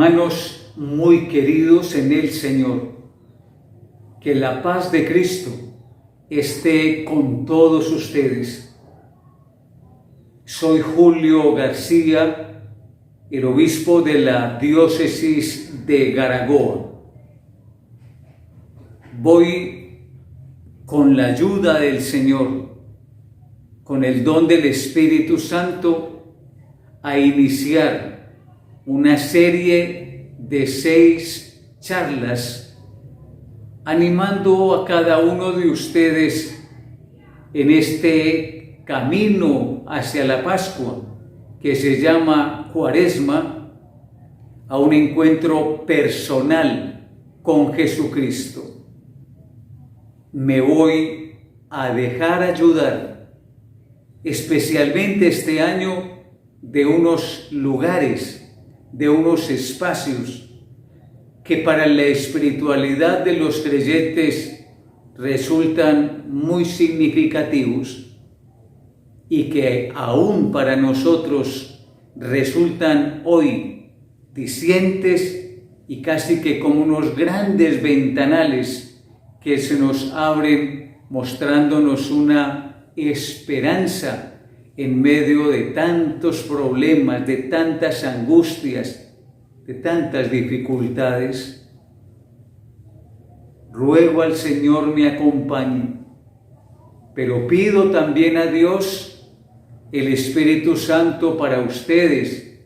Hermanos muy queridos en el Señor, que la paz de Cristo esté con todos ustedes. Soy Julio García, el obispo de la diócesis de Garagoa. Voy con la ayuda del Señor, con el don del Espíritu Santo, a iniciar una serie de 6 charlas, animando a cada uno de ustedes en este camino hacia la Pascua, que se llama Cuaresma, a un encuentro personal con Jesucristo. Me voy a dejar ayudar, especialmente este año, de unos lugares, de unos espacios que para la espiritualidad de los creyentes resultan muy significativos y que aún para nosotros resultan hoy dicientes y casi que como unos grandes ventanales que se nos abren mostrándonos una esperanza en medio de tantos problemas, de tantas angustias, de tantas dificultades. Ruego al Señor me acompañe, pero pido también a Dios el Espíritu Santo para ustedes,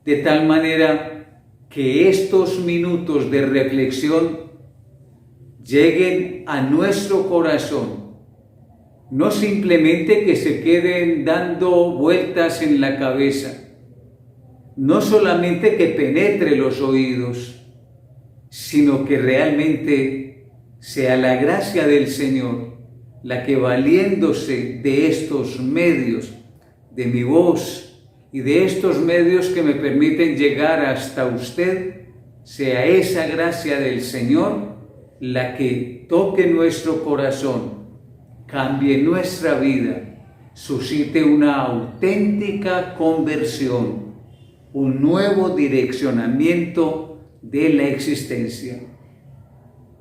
de tal manera que estos minutos de reflexión lleguen a nuestro corazón. No simplemente que se queden dando vueltas en la cabeza, no solamente que penetre los oídos, sino que realmente sea la gracia del Señor la que, valiéndose de estos medios, de mi voz y de estos medios que me permiten llegar hasta usted, sea esa gracia del Señor la que toque nuestro corazón, cambie nuestra vida, suscite una auténtica conversión, un nuevo direccionamiento de la existencia.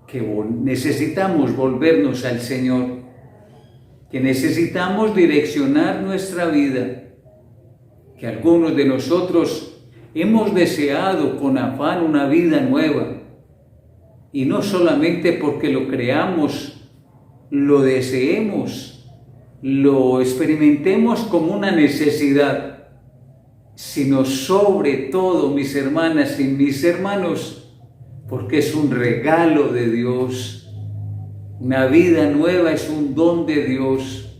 Que necesitamos volvernos al Señor, que necesitamos direccionar nuestra vida, que algunos de nosotros hemos deseado con afán una vida nueva, y no solamente porque lo creamos, lo deseemos, lo experimentemos como una necesidad, sino sobre todo, mis hermanas y mis hermanos, porque es un regalo de Dios. Una vida nueva es un don de Dios.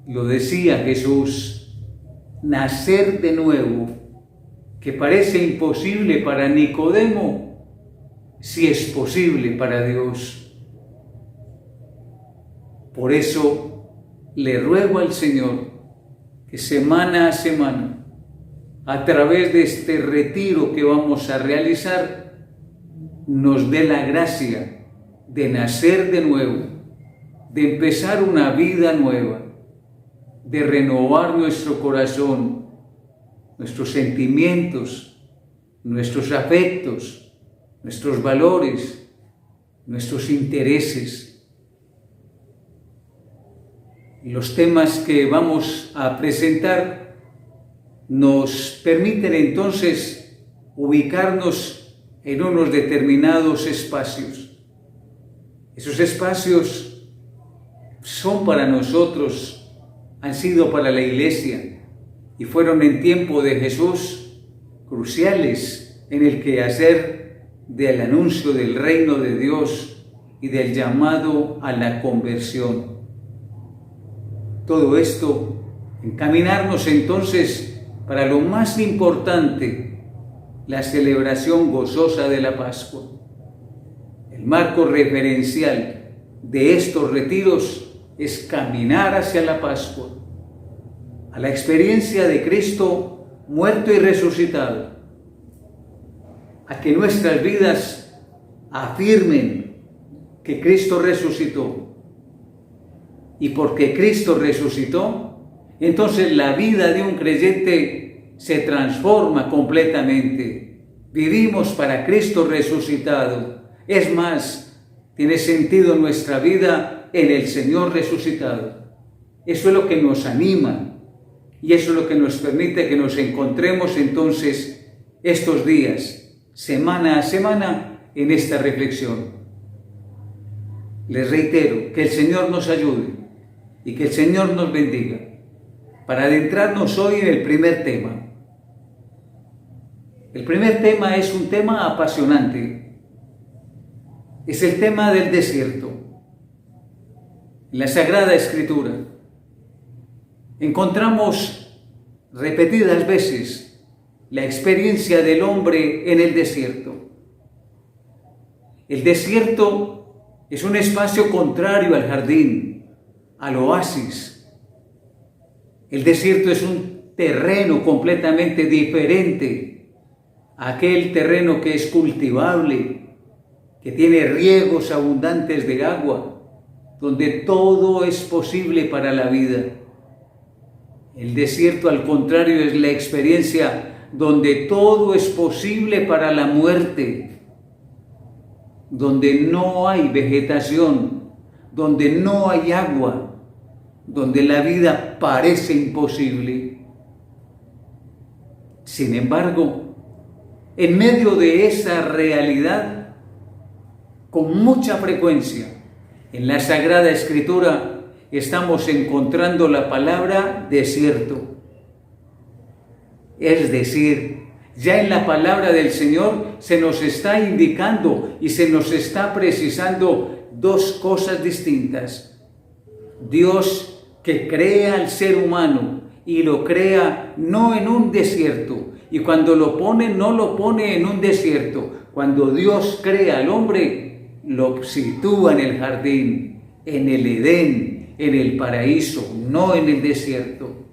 Lo decía Jesús, nacer de nuevo, que parece imposible para Nicodemo, si es posible para Dios. Por eso le ruego al Señor que semana a semana, a través de este retiro que vamos a realizar, nos dé la gracia de nacer de nuevo, de empezar una vida nueva, de renovar nuestro corazón, nuestros sentimientos, nuestros afectos, nuestros valores, nuestros intereses. Los temas que vamos a presentar nos permiten entonces ubicarnos en unos determinados espacios. Esos espacios son para nosotros, han sido para la Iglesia y fueron en tiempo de Jesús cruciales en el quehacer del anuncio del reino de Dios y del llamado a la conversión. Todo esto, encaminarnos entonces para lo más importante, la celebración gozosa de la Pascua. El marco referencial de estos retiros es caminar hacia la Pascua, a la experiencia de Cristo muerto y resucitado, a que nuestras vidas afirmen que Cristo resucitó. Y porque Cristo resucitó, entonces la vida de un creyente se transforma completamente. Vivimos para Cristo resucitado. Es más, tiene sentido nuestra vida en el Señor resucitado. Eso es lo que nos anima y eso es lo que nos permite que nos encontremos entonces estos días, semana a semana, en esta reflexión. Les reitero, que el Señor nos ayude y que el Señor nos bendiga para adentrarnos hoy en el primer tema. El primer tema es un tema apasionante. Es el tema del desierto. En la Sagrada Escritura encontramos repetidas veces la experiencia del hombre en el desierto. El desierto es un espacio contrario al jardín, al oasis. El desierto es un terreno completamente diferente a aquel terreno que es cultivable, que tiene riegos abundantes de agua, donde todo es posible para la vida. El desierto, al contrario, es la experiencia donde todo es posible para la muerte, donde no hay vegetación, donde no hay agua, donde la vida parece imposible. Sin embargo, en medio de esa realidad, con mucha frecuencia, en la Sagrada Escritura estamos encontrando la palabra desierto. Es decir, ya en la palabra del Señor se nos está indicando y se nos está precisando dos cosas distintas. Dios, que crea al ser humano y lo crea no en un desierto, y cuando lo pone, no lo pone en un desierto. Cuando Dios crea al hombre, lo sitúa en el jardín, en el Edén, en el paraíso, no en el desierto.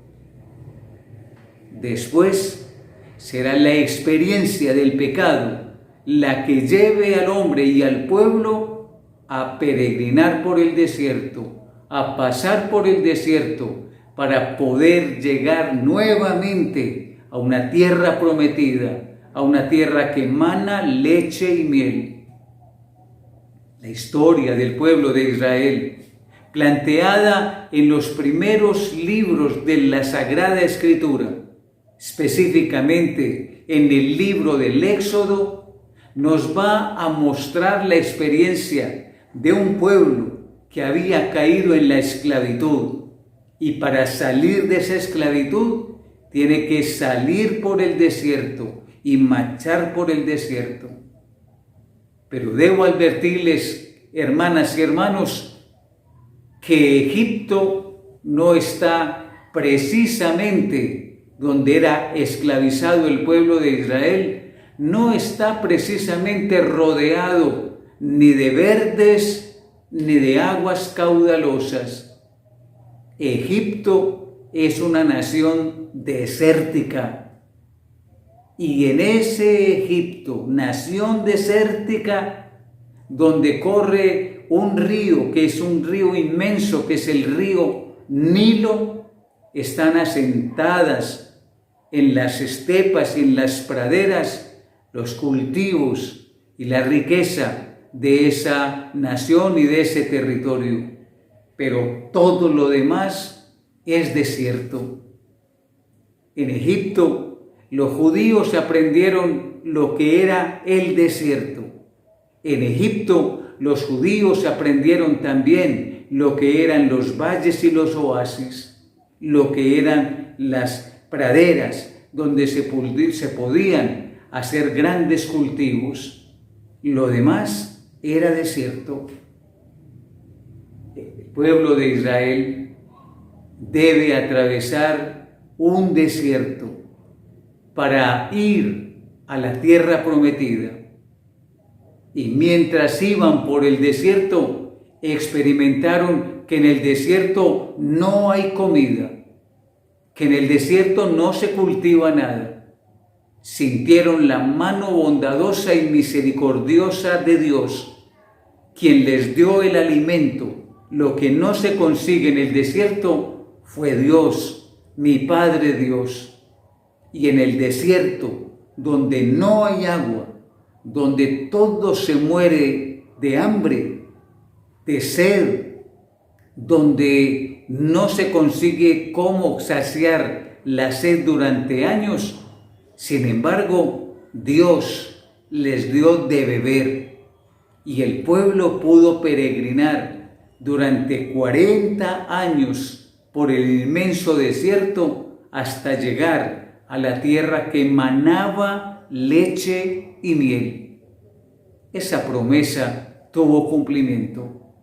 Después será la experiencia del pecado la que lleve al hombre y al pueblo a peregrinar por el desierto, a pasar por el desierto, para poder llegar nuevamente a una tierra prometida, a una tierra que emana leche y miel. La historia del pueblo de Israel, planteada en los primeros libros de la Sagrada Escritura, específicamente en el libro del Éxodo, nos va a mostrar la experiencia de un pueblo que había caído en la esclavitud, y para salir de esa esclavitud tiene que salir por el desierto y marchar por el desierto. Pero debo advertirles, hermanas y hermanos, que Egipto no está precisamente donde era esclavizado el pueblo de Israel, no está precisamente rodeado ni de verdes ni de aguas caudalosas. Egipto es una nación desértica, y en ese Egipto, nación desértica, donde corre un río, que es un río inmenso, que es el río Nilo, están asentadas en las estepas y en las praderas los cultivos y la riqueza de esa nación y de ese territorio. Pero todo lo demás es desierto. En Egipto, los judíos aprendieron lo que era el desierto. En Egipto, los judíos aprendieron también lo que eran los valles y los oasis, lo que eran las praderas donde se podían hacer grandes cultivos. Lo demás era desierto. El pueblo de Israel debe atravesar un desierto para ir a la tierra prometida. Y mientras iban por el desierto, experimentaron que en el desierto no hay comida, que en el desierto no se cultiva nada. Sintieron la mano bondadosa y misericordiosa de Dios, quien les dio el alimento. Lo que no se consigue en el desierto fue Dios, mi Padre Dios. y en el desierto, donde no hay agua, donde todo se muere de hambre, de sed, donde no se consigue cómo saciar la sed durante años, sin embargo, Dios les dio de beber y el pueblo pudo peregrinar durante 40 años por el inmenso desierto hasta llegar a la tierra que manaba leche y miel. Esa promesa tuvo cumplimiento.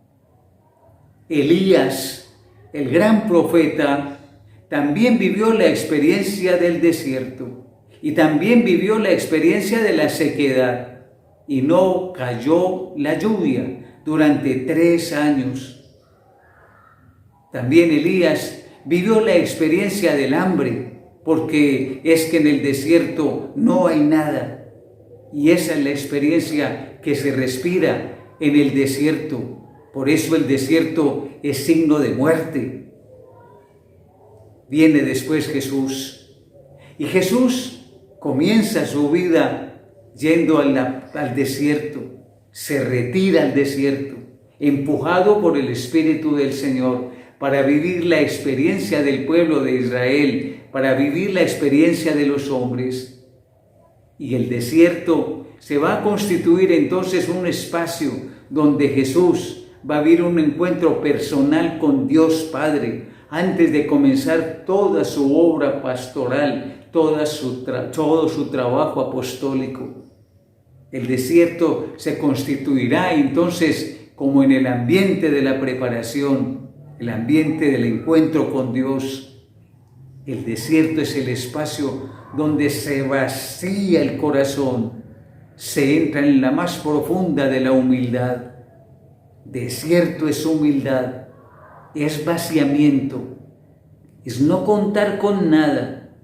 Elías, el gran profeta, también vivió la experiencia del desierto y también vivió la experiencia de la sequedad y no cayó la lluvia durante 3 años. También Elías vivió la experiencia del hambre, porque es que en el desierto no hay nada. Y esa es la experiencia que se respira en el desierto. Por eso el desierto es signo de muerte. Viene después Jesús. Y Jesús comienza su vida yendo al desierto. Se retira al desierto, empujado por el Espíritu del Señor, para vivir la experiencia del pueblo de Israel, para vivir la experiencia de los hombres. Y el desierto se va a constituir entonces un espacio donde Jesús va a vivir un encuentro personal con Dios Padre antes de comenzar toda su obra pastoral, todo su trabajo apostólico. El desierto se constituirá entonces como en el ambiente de la preparación, el ambiente del encuentro con Dios. El desierto es el espacio donde se vacía el corazón, se entra en la más profunda de la humildad. Desierto es humildad, es vaciamiento, es no contar con nada.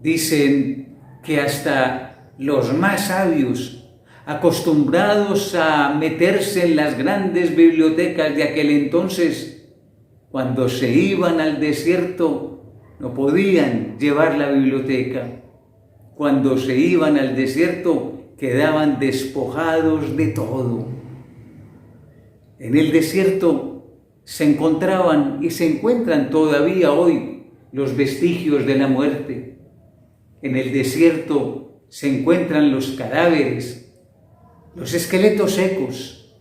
Dicen que hasta los más sabios, acostumbrados a meterse en las grandes bibliotecas de aquel entonces, cuando se iban al desierto no podían llevar la biblioteca. Cuando se iban al desierto quedaban despojados de todo. En el desierto se encontraban y se encuentran todavía hoy los vestigios de la muerte. En el desierto se encuentran los cadáveres, los esqueletos secos.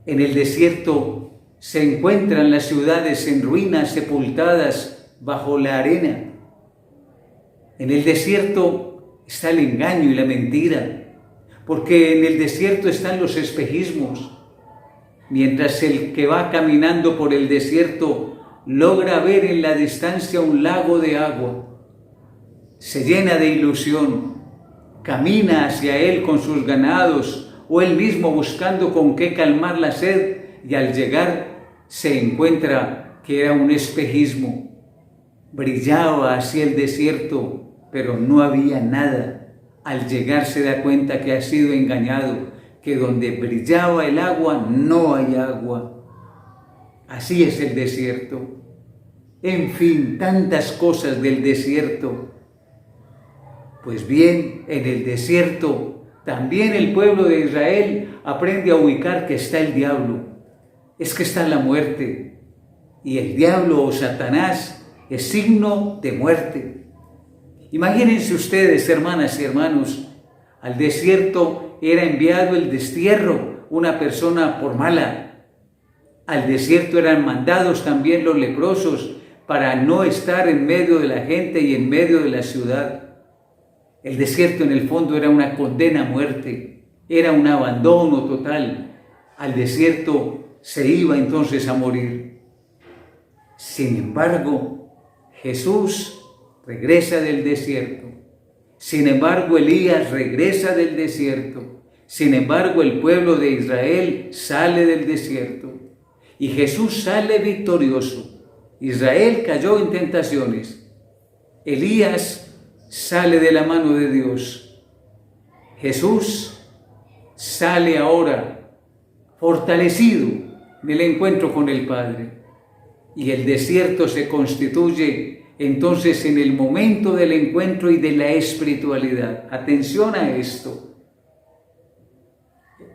En el desierto se encuentran las ciudades en ruinas, sepultadas bajo la arena. En el desierto está el engaño y la mentira, porque en el desierto están los espejismos. Mientras el que va caminando por el desierto logra ver en la distancia un lago de agua, se llena de ilusión, camina hacia él con sus ganados o él mismo buscando con qué calmar la sed, y al llegar se encuentra que era un espejismo. Brillaba hacia el desierto, pero no había nada. Al llegar se da cuenta que ha sido engañado, que donde brillaba el agua no hay agua. Así es el desierto. En fin, tantas cosas del desierto. Pues bien, en el desierto también el pueblo de Israel aprende a ubicar que está el diablo. Es que está la muerte. Y el diablo o Satanás es signo de muerte. Imagínense ustedes, hermanas y hermanos, al desierto era enviado el destierro, una persona por mala. Al desierto eran mandados también los leprosos para no estar en medio de la gente y en medio de la ciudad. El desierto en el fondo era una condena a muerte, era un abandono total. Al desierto se iba entonces a morir. Sin embargo, Jesús regresa del desierto. Sin embargo, Elías regresa del desierto. Sin embargo, el pueblo de Israel sale del desierto. Y Jesús sale victorioso. Israel cayó en tentaciones. Elías sale de la mano de Dios. Jesús sale ahora fortalecido en el encuentro con el Padre. Y el desierto se constituye entonces en el momento del encuentro y de la espiritualidad. Atención a esto.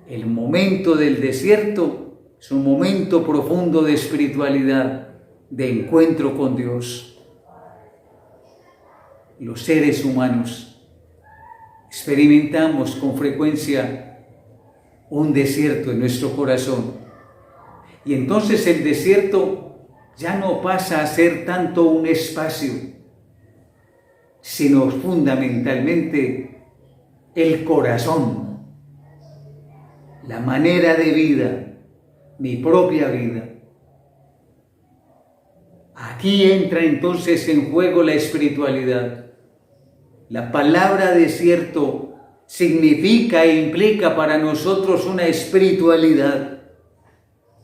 El momento del desierto es un momento profundo de espiritualidad, de encuentro con Dios. Los seres humanos experimentamos con frecuencia un desierto en nuestro corazón. Y entonces el desierto ya no pasa a ser tanto un espacio, sino fundamentalmente el corazón, la manera de vida, mi propia vida. Aquí entra entonces en juego la espiritualidad. La palabra desierto significa e implica para nosotros una espiritualidad.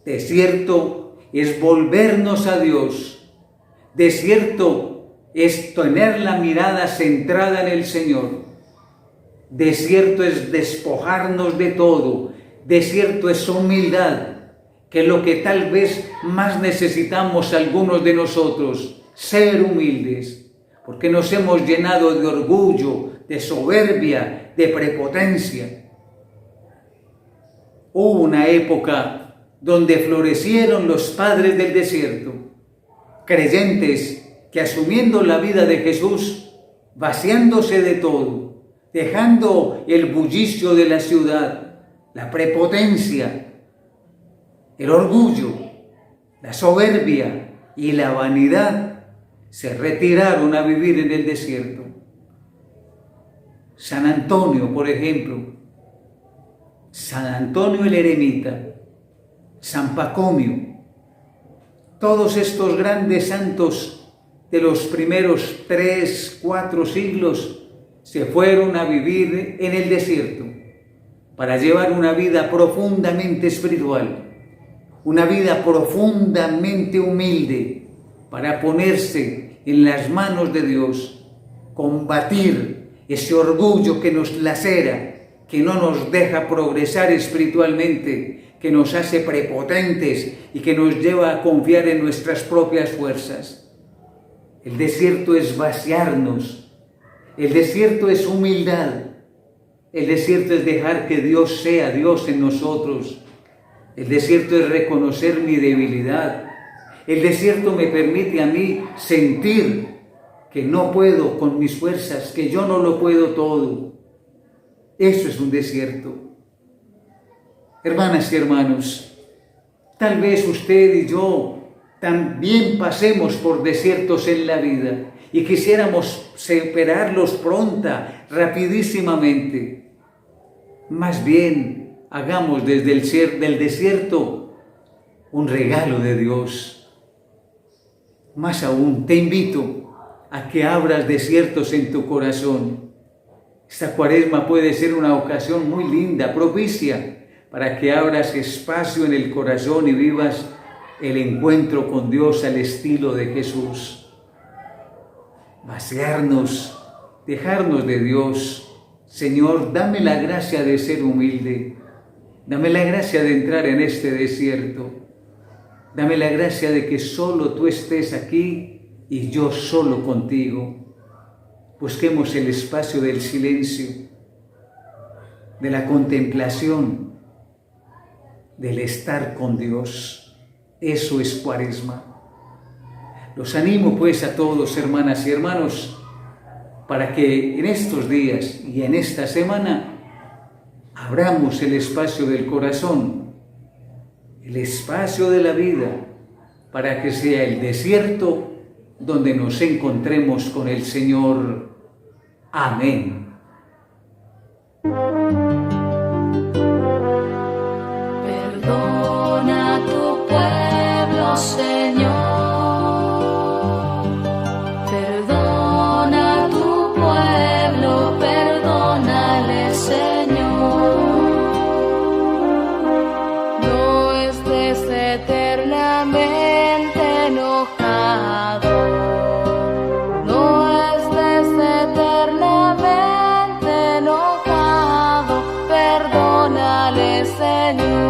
Desierto es volvernos a Dios. Desierto es tener la mirada centrada en el Señor. Desierto es despojarnos de todo. Desierto es humildad, que es lo que tal vez más necesitamos algunos de nosotros, ser humildes, porque nos hemos llenado de orgullo, de soberbia, de prepotencia. Hubo una época donde florecieron los padres del desierto, creyentes que asumiendo la vida de Jesús, vaciándose de todo, dejando el bullicio de la ciudad, la prepotencia, el orgullo, la soberbia y la vanidad, se retiraron a vivir en el desierto. San Antonio, por ejemplo, San Antonio el eremita, San Pacomio, todos estos grandes santos de los primeros 3, 4 siglos se fueron a vivir en el desierto para llevar una vida profundamente espiritual, una vida profundamente humilde, para ponerse en las manos de Dios, combatir ese orgullo que nos lacera, que no nos deja progresar espiritualmente, que nos hace prepotentes y que nos lleva a confiar en nuestras propias fuerzas. El desierto es vaciarnos, el desierto es humildad, el desierto es dejar que Dios sea Dios en nosotros, el desierto es reconocer mi debilidad, el desierto me permite a mí sentir que no puedo con mis fuerzas, que yo no lo puedo todo. Eso es un desierto. Hermanas y hermanos, tal vez usted y yo también pasemos por desiertos en la vida y quisiéramos superarlos pronta, rapidísimamente. Más bien, hagamos desde del desierto un regalo de Dios. Más aún, te invito a que abras desiertos en tu corazón. Esta Cuaresma puede ser una ocasión muy linda, propicia, para que abras espacio en el corazón y vivas el encuentro con Dios al estilo de Jesús. Vaciarnos, dejarnos de Dios. Señor, dame la gracia de ser humilde. Dame la gracia de entrar en este desierto. Dame la gracia de que solo tú estés aquí y yo solo contigo. Busquemos el espacio del silencio, de la contemplación, del estar con Dios. Eso es Cuaresma. Los animo pues a todos, hermanas y hermanos, para que en estos días y en esta semana abramos el espacio del corazón, el espacio de la vida, para que sea el desierto donde nos encontremos con el Señor. Amén. Perdona a tu pueblo, Señor. Perdona a tu pueblo, perdónale, Señor. No estés eternamente enojado. No estés eternamente enojado. Perdónale, Señor.